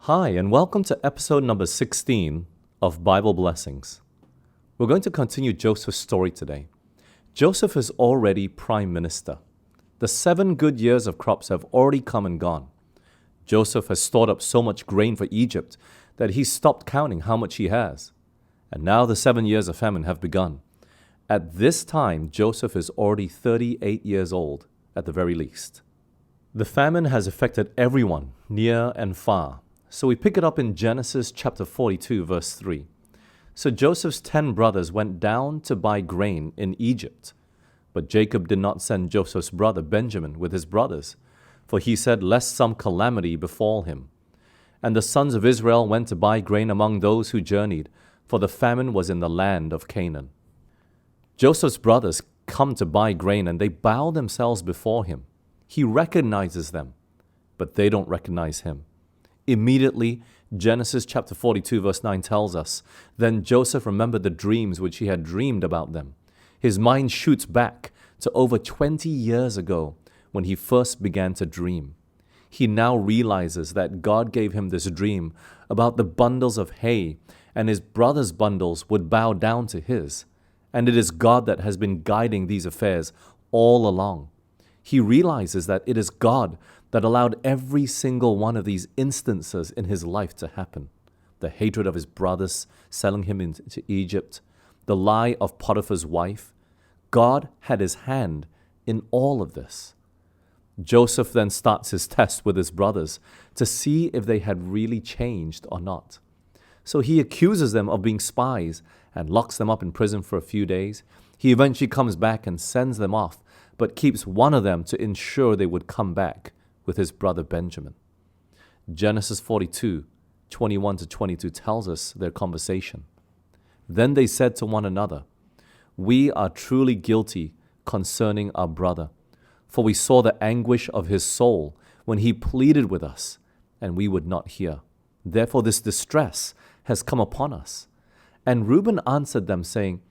Hi, and welcome to episode number 16 of Bible Blessings. We're going to continue Joseph's story today. Joseph is already prime minister. The 7 good years of crops have already come and gone. Joseph has stored up so much grain for Egypt that he stopped counting how much he has. And now the 7 years of famine have begun. At this time, Joseph is already 38 years old, at the very least. The famine has affected everyone, near and far. So we pick it up in Genesis chapter 42, verse 3. So Joseph's 10 brothers went down to buy grain in Egypt. But Jacob did not send Joseph's brother Benjamin with his brothers, for he said, lest some calamity befall him. And the sons of Israel went to buy grain among those who journeyed, for the famine was in the land of Canaan. Joseph's brothers come to buy grain, and they bow themselves before him. He recognizes them, but they don't recognize him. Immediately, Genesis chapter 42 verse 9 tells us, Then Joseph remembered the dreams which he had dreamed about them. His mind shoots back to over 20 years ago when he first began to dream. He now realizes that God gave him this dream about the bundles of hay, and his brother's bundles would bow down to his. And it is God that has been guiding these affairs all along. He realizes that it is God that allowed every single one of these instances in his life to happen. The hatred of his brothers selling him into Egypt, the lie of Potiphar's wife. God had his hand in all of this. Joseph then starts his test with his brothers to see if they had really changed or not. So he accuses them of being spies and locks them up in prison for a few days. He eventually comes back and sends them off, but keeps one of them to ensure they would come back with his brother Benjamin. Genesis 42, 21 to 22 tells us their conversation. Then they said to one another, We are truly guilty concerning our brother, for we saw the anguish of his soul when he pleaded with us, and we would not hear. Therefore this distress has come upon us. And Reuben answered them, saying,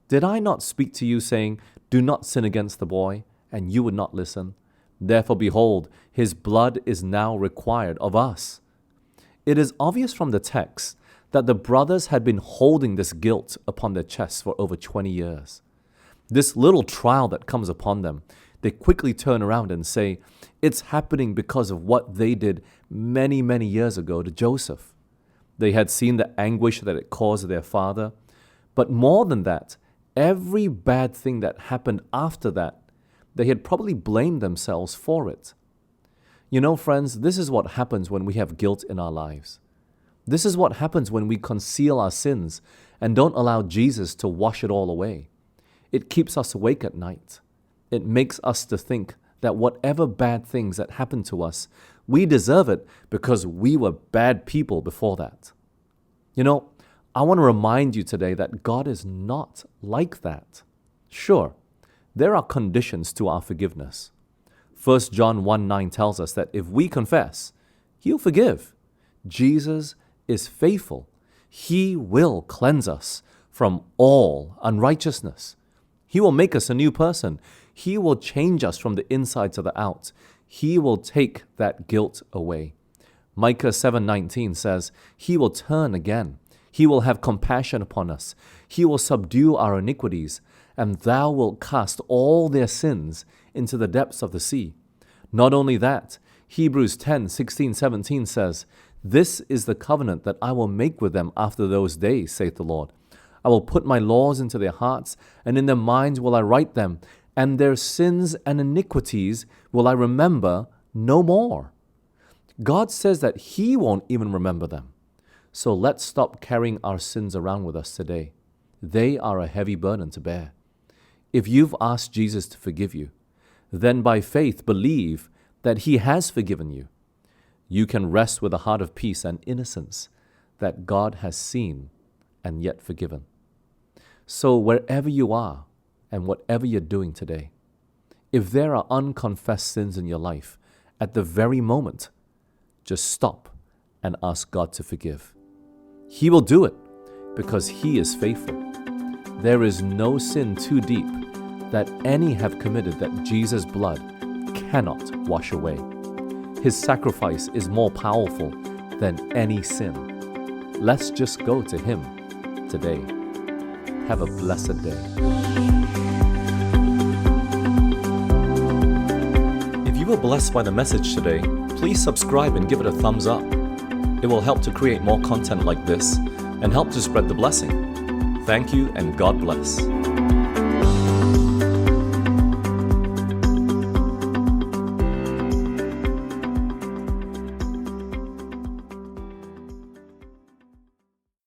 Did I not speak to you, saying, Do not sin against the boy, and you would not listen? Therefore, behold, his blood is now required of us. It is obvious from the text that the brothers had been holding this guilt upon their chests for over 20 years. This little trial that comes upon them, they quickly turn around and say, it's happening because of what they did many, many years ago to Joseph. They had seen the anguish that it caused their father. But more than that, every bad thing that happened after that, they had probably blamed themselves for it. You know, friends, this is what happens when we have guilt in our lives. This is what happens when we conceal our sins and don't allow Jesus to wash it all away. It keeps us awake at night. It makes us to think that whatever bad things that happen to us, we deserve it because we were bad people before that. You know, I want to remind you today that God is not like that. Sure, there are conditions to our forgiveness. 1 John 1:9 tells us that if we confess, He'll forgive. Jesus is faithful. He will cleanse us from all unrighteousness. He will make us a new person. He will change us from the inside to the out. He will take that guilt away. Micah 7:19 says, He will turn again. He will have compassion upon us. He will subdue our iniquities, and thou wilt cast all their sins into the depths of the sea. Not only that, Hebrews 10:16-17 says, This is the covenant that I will make with them after those days, saith the Lord. I will put my laws into their hearts, and in their minds will I write them, and their sins and iniquities will I remember no more. God says that He won't even remember them. So let's stop carrying our sins around with us today. They are a heavy burden to bear. If you've asked Jesus to forgive you, then by faith believe that He has forgiven you. You can rest with a heart of peace and innocence that God has seen and yet forgiven. So wherever you are and whatever you're doing today, if there are unconfessed sins in your life, at the very moment, just stop and ask God to forgive. He will do it because He is faithful. There is no sin too deep that any have committed that Jesus' blood cannot wash away. His sacrifice is more powerful than any sin. Let's just go to Him today. Have a blessed day. If you were blessed by the message today, please subscribe and give it a thumbs up. It will help to create more content like this and help to spread the blessing. Thank you and God bless.